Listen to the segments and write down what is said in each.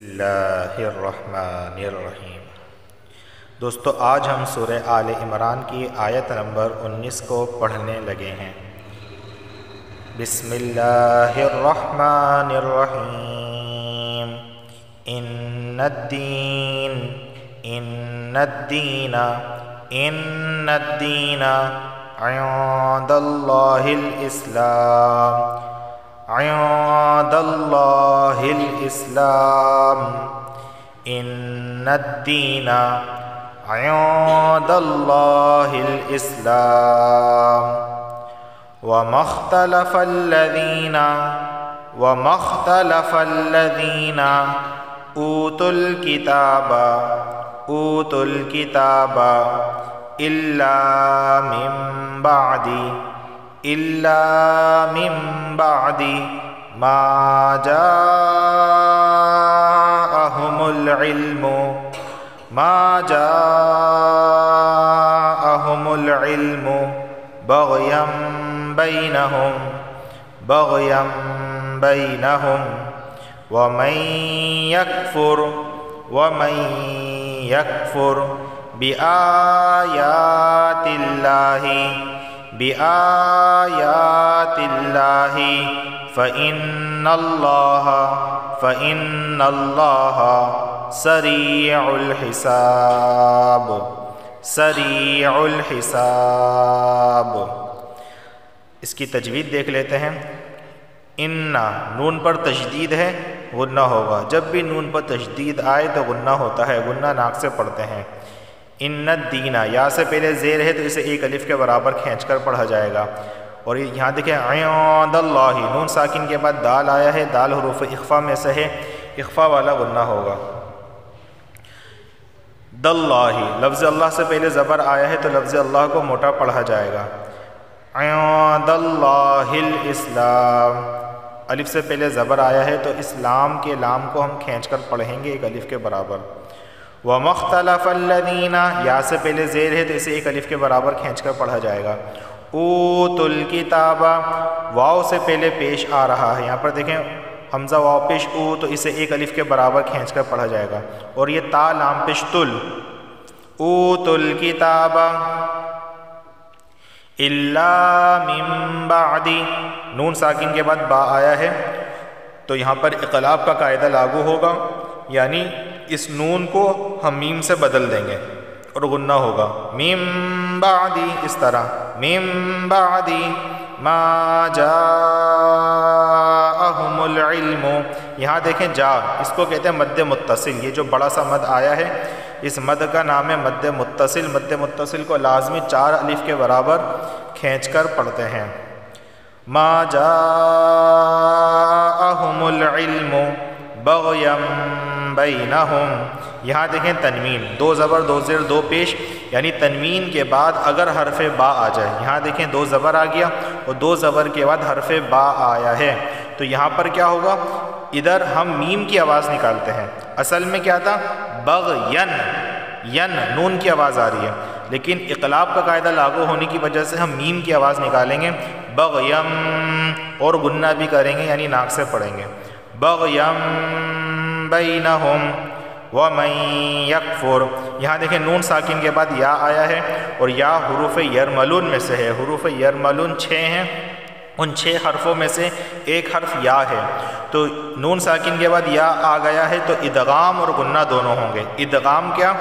اللہ الرحمن الرحیم۔ دوستو، آج ہم سورہ آل عمران کی آیت نمبر 19 کو پڑھنے لگے ہیں۔ بسم اللہ الرحمن الرحیم۔ ان الدین عند اللہ الاسلام عند اللہ الاسلام ان الدین عند اللہ الاسلام وما اختلف الذین اوتوا الکتاب الا من بعد ما جاءهم العلم بغيا بينهم ومن يكفر بآيات الله فإن الله سريع الحساب۔ اس کی تجوید دیکھ لیتے ہیں۔ ان نون پر تشدید ہے، غنہ ہوگا۔ جب بھی نون پر تشدید آئے تو غنہ ہوتا ہے، غنہ ناک سے پڑھتے ہیں۔ ان الدین، یا سے پہلے زیر ہے تو اسے ایک الف کے برابر کھینچ کر پڑھا جائے گا۔ اور یہاں دیکھیں عند اللہ، نون ساکن کے بعد دال آیا ہے، دال حروف اخفا میں سے ہے، اخفا والا غنہ ہوگا۔ داللہ، لفظ اللہ سے پہلے زبر آیا ہے تو لفظ اللہ کو موٹا پڑھا جائے گا۔ عند اللہ الاسلام، الف سے پہلے زبر آیا ہے تو اسلام کے لام کو ہم کھینچ کر پڑھیں گے ایک الف کے برابر۔ وما اختلف الذین، یا سے پہلے زیر ہے تو اسے ایک الف کے برابر کھینچ کر پڑھا جائے گا۔ اوتوا الکتاب، واو سے پہلے پیش آ رہا ہے، یہاں پر دیکھیں حمزہ واو پیش او، تو اسے ایک الف کے برابر کھینچ کر پڑھا جائے گا۔ اور یہ تا لام پیش تل، اوتوا الکتاب الا من بعد، نون ساکن کے بعد با آیا ہے تو یہاں پر اقلاب کا قاعدہ لاگو ہوگا، یعنی اس نون کو ہم میم سے بدل دیں گے اور غنہ ہوگا من بعد، اس طرح من بعد ما جاءهم العلم۔ یہاں دیکھیں جا، اس کو کہتے ہیں مد متصل، یہ جو بڑا سا مد آیا ہے اس مد کا نام ہے مد متصل۔ مد متصل کو لازمی 4 الف کے برابر کھینچ کر پڑھتے ہیں۔ ما جاءهم العلم بغیا بینہم، یہاں دیکھیں تنوین، 2 زبر 2 زیر 2 پیش، یعنی تنوین کے بعد اگر حرف با آ جائے، یہاں دیکھیں 2 زبر آ گیا اور 2 زبر کے بعد حرف با آیا ہے تو یہاں پر کیا ہوگا، ادھر ہم میم کی آواز نکالتے ہیں۔ اصل میں کیا تھا، بغین، ین نون کی آواز آ رہی ہے، لیکن اقلاب کا قاعدہ لاگو ہونے کی وجہ سے ہم میم کی آواز نکالیں گے، بغیم، اور غنہ بھی کریں گے یعنی ناک سے پڑھیں گے، بغیم بینہم ومن یکفر۔ یہاں دیکھیں نون ساکن کے بعد یا آیا ہے اور یا حروف یرملون میں سے ہے، حروف یرملون 6 ہیں، ان 6 حرفوں میں سے ایک حرف یا ہے، تو نون ساکن کے بعد یا آ گیا ہے تو ادغام اور غنہ دونوں ہوں گے۔ ادغام کیا،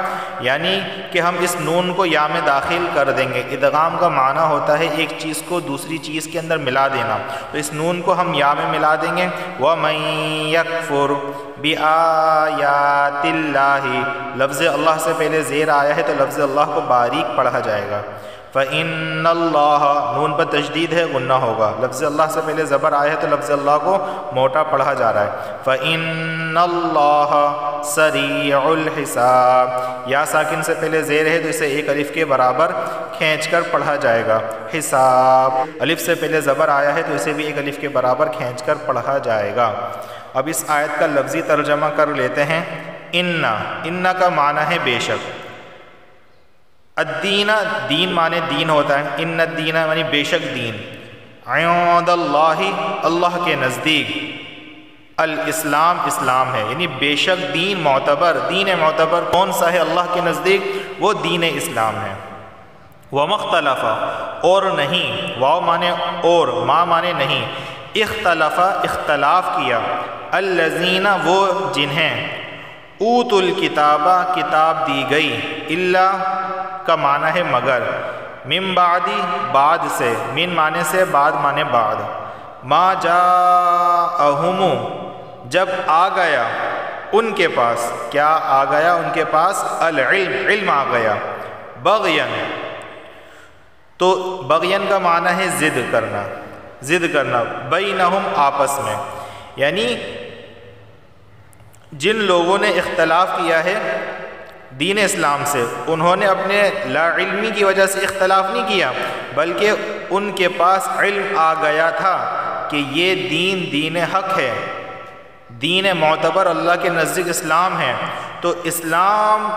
یعنی کہ ہم اس نون کو یا میں داخل کر دیں گے۔ ادغام کا معنی ہوتا ہے ایک چیز کو دوسری چیز کے اندر ملا دینا، تو اس نون کو ہم یا میں ملا دیں گے۔ وَمَن يَكْفُرْ بِآيَاتِ اللَّهِ، لفظ اللہ سے پہلے زیر آیا ہے تو لفظ اللہ کو باریک پڑھا جائے گا۔ فَإِنَّ اللَّهَ، نون پر تشدید ہے، غنہ ہوگا۔ لفظ اللہ سے پہلے زبر آیا ہے تو لفظ اللہ کو موٹا پڑھا جا رہا ہے۔ فَإِنَّ اللَّهَ سَرِيعُ الْحِسَابِ، یا ساکن سے پہلے زیر ہے تو اسے ایک الف کے برابر کھینچ کر پڑھا جائے گا۔ حساب، الف سے پہلے زبر آیا ہے تو اسے بھی ایک الف کے برابر کھینچ کر پڑھا جائے گا۔ اب اس آیت کا لفظی ترجمہ کر لیتے ہیں۔ ان کا معنی ہے بے شک، الدین دین معنی دین ہوتا ہے، ان الدین یعنی بے شک دین، عند اللہ اللہ کے نزدیک، الاسلام اسلام ہے، یعنی بے شک دین معتبر کون سا ہے اللہ کے نزدیک؟ وہ دین اسلام ہے۔ وَمَخْتَلَفَ اور نہیں، واو مانے اور، ما مانے نہیں، اختلف اختلاف کیا، الذین وہ جنہیں، اوتوا الکتاب کتاب دی گئی، الا کا معنی ہے مگر، من بعدی بعد سے، من معنی سے بعد معنی بعد، ما جاءہم جب آ گیا ان کے پاس، کیا آ گیا ان کے پاس؟ العلم علم آ گیا، بغین تو بغین کا معنی ہے ضد کرنا، بینہم آپس میں، یعنی جن لوگوں نے اختلاف کیا ہے دین اسلام سے، انہوں نے اپنے لا علمی کی وجہ سے اختلاف نہیں کیا، بلکہ ان کے پاس علم آ گیا تھا کہ یہ دین حق ہے، دین معتبر اللہ کے نزدیک اسلام ہے۔ تو اسلام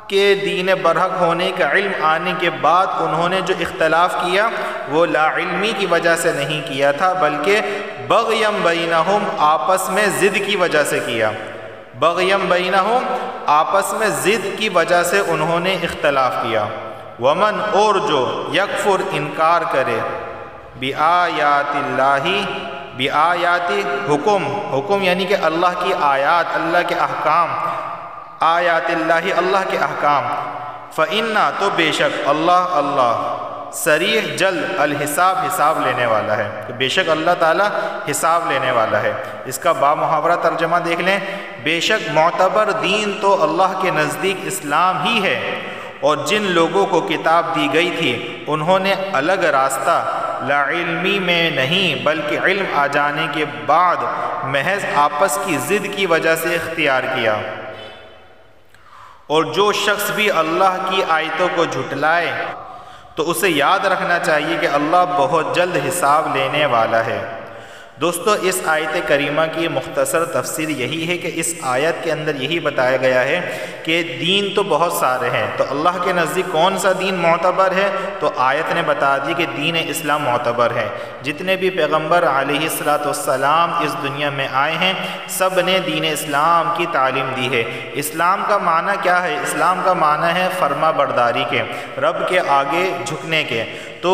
کے دین برحق ہونے کا علم آنے کے بعد انہوں نے جو اختلاف کیا وہ لا علمی کی وجہ سے نہیں کیا تھا، بلکہ بغیم بینہم آپس میں ضد کی وجہ سے کیا، بغیم بینہم آپس میں ضد کی وجہ سے انہوں نے اختلاف کیا۔ ومن اور جو یکفر انکار کرے، بآیات اللہ بآیات حکم یعنی کہ اللہ کی آیات، اللہ کے احکام، آیات اللہ اللہ کے احکام، فإنا تو بے شک اللہ سریع جلد الحساب حساب لینے والا ہے، کہ بے شک اللہ تعالیٰ حساب لینے والا ہے۔ اس کا با محاورہ ترجمہ دیکھ لیں، بے شک معتبر دین تو اللہ کے نزدیک اسلام ہی ہے، اور جن لوگوں کو کتاب دی گئی تھی انہوں نے الگ راستہ لا علمی میں نہیں بلکہ علم آ جانے کے بعد محض آپس کی ضد کی وجہ سے اختیار کیا۔ اور جو شخص بھی اللہ کی آیتوں کو جھٹلائے تو اسے یاد رکھنا چاہیے کہ اللہ بہت جلد حساب لینے والا ہے۔ دوستو اس آیت کریمہ کی مختصر تفسیر یہی ہے کہ اس آیت کے اندر یہی بتایا گیا ہے کہ دین تو بہت سارے ہیں، تو اللہ کے نزدیک کون سا دین معتبر ہے؟ تو آیت نے بتا دی کہ دین اسلام معتبر ہے۔ جتنے بھی پیغمبر علیہ السلام اس دنیا میں آئے ہیں سب نے دین اسلام کی تعلیم دی ہے۔ اسلام کا معنی کیا ہے؟ اسلام کا معنی ہے فرما برداری کے، رب کے آگے جھکنے کے۔ تو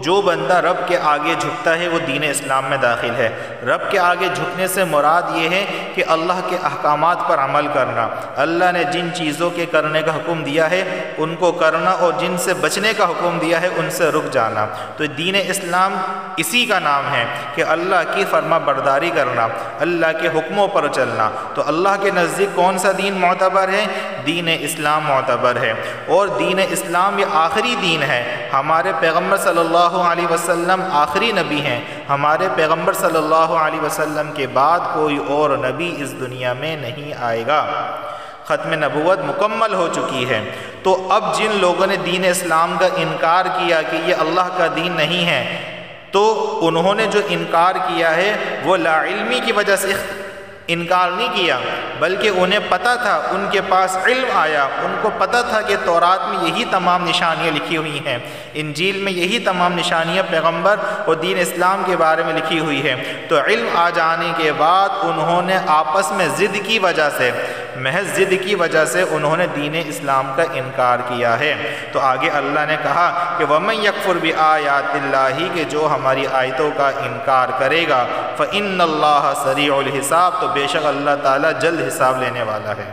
جو بندہ رب کے آگے جھکتا ہے وہ دین اسلام میں داخل ہے۔ رب کے آگے جھکنے سے مراد یہ ہے کہ اللہ کے احکامات پر عمل کرنا، اللہ نے جن چیزوں کے کرنے کا حکم دیا ہے ان کو کرنا، اور جن سے بچنے کا حکم دیا ہے ان سے رک جانا۔ تو دین اسلام اسی کا نام ہے کہ اللہ کی فرما برداری کرنا، اللہ کے حکموں پر چلنا۔ تو اللہ کے نزدیک کون سا دین معتبر ہے؟ دین اسلام معتبر ہے، اور دین اسلام یہ آخری دین ہے۔ ہمارے پیغمبر صلی اللہ علیہ وسلم آخری نبی ہیں، ہمارے پیغمبر صلی اللہ علیہ وسلم کے بعد کوئی اور نبی اس دنیا میں نہیں آئے گا، ختم نبوت مکمل ہو چکی ہے۔ تو اب جن لوگوں نے دین اسلام کا انکار کیا کہ یہ اللہ کا دین نہیں ہے، تو انہوں نے جو انکار کیا ہے وہ لا علمی کی وجہ سے انکار نہیں کیا، بلکہ انہیں پتہ تھا، ان کے پاس علم آیا، ان کو پتہ تھا کہ تورات میں یہی تمام نشانیاں لکھی ہوئی ہیں، انجیل میں یہی تمام نشانیاں پیغمبر اور دین اسلام کے بارے میں لکھی ہوئی ہیں۔ تو علم آ جانے کے بعد انہوں نے آپس میں ضد کی وجہ سے، محض ضد کی وجہ سے انہوں نے دین اسلام کا انکار کیا ہے۔ تو آگے اللہ نے کہا کہ وَمَن يَكْفُرْ بِآيَاتِ اللَّهِ کہ جو ہماری آیتوں کا انکار کرے گا فَإِنَّ اللَّهَ سَرِيعُ الْحِسَابِ تو بے شک اللہ تعالیٰ جلد حساب لینے والا ہے۔